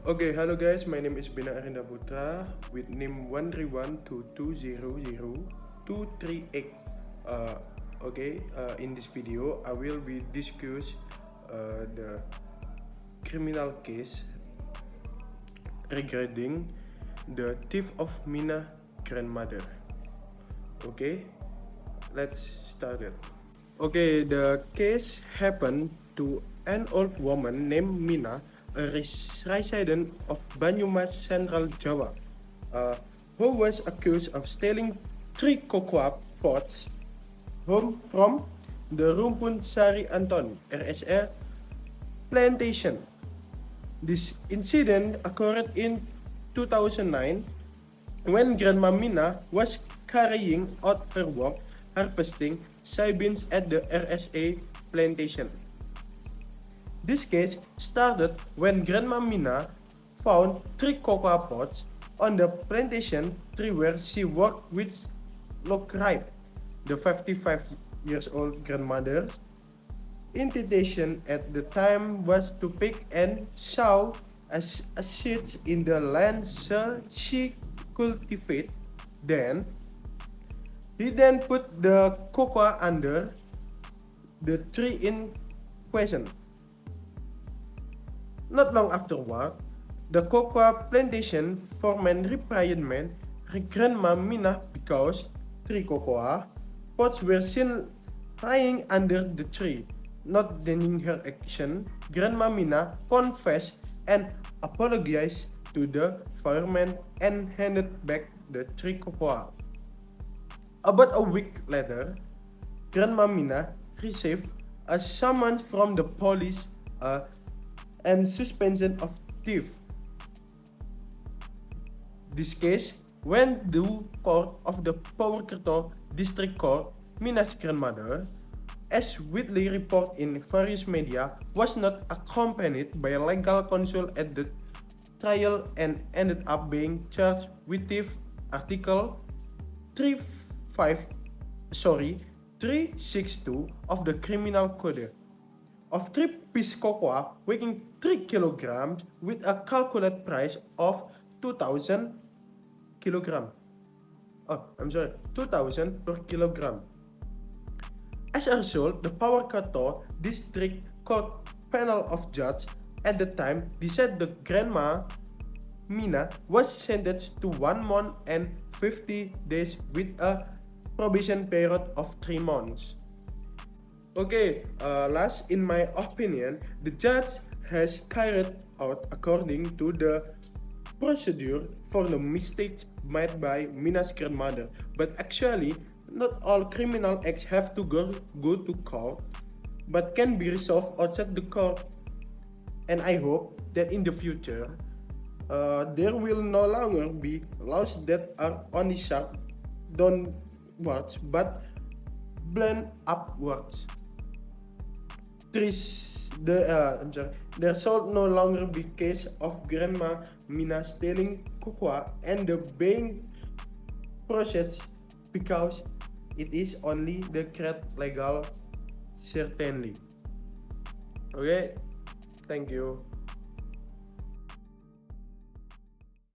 Okay, hello guys, my name is Bina Arinda Putra with name 131220238. In this video I will be discuss the criminal case regarding the thief of Mina grandmother. Okay, let's start it. Okay, the case happened to an old woman named Mina, a resident of Banyumas, Central Java, who was accused of stealing 3 cocoa pots home from the Rumpun Sari Anton RSA plantation. This incident occurred in 2009 when Grandma Mina was carrying out her work harvesting soybeans at the RSA plantation. This case started when Grandma Mina found 3 cocoa pots on the plantation tree where she worked with Lokripe, the 55 years old grandmother. Intention at the time was to pick and sow seeds in the land so she cultivate. He then put the cocoa under the tree in question. Not long afterward, the cocoa plantation foreman reprianded Grandma Mina because 3 cocoa pots were seen lying under the tree. Not denying her action, Grandma Mina confessed and apologized to the fireman and handed back the 3 cocoa. About a week later, Grandma Mina received a summons from the police and suspension of thief. This case went to court of the Purwokerto District Court. Mina's grandmother, as widely reported in various media, was not accompanied by legal counsel at the trial and ended up being charged with thief. Article 362 of the Criminal Code of 3-piece cocoa weighing 3 kilograms with a calculated price of 2,000 per kilogram. As a result, the Purwokerto District Court panel of judges at the time decided that Grandma Mina was sentenced to 1 month and 50 days with a probation period of 3 months. Last, in my opinion, the judge has carried out according to the procedure for the mistake made by Mina's grandmother. But actually, not all criminal acts have to go to court, but can be resolved outside the court. And I hope that in the future, there will no longer be laws that are only sharp downwards but blunt upwards. There shall no longer be case of Grandma Mina stealing cocoa and the being processed because it is only the correct legal certainly. Okay, thank you.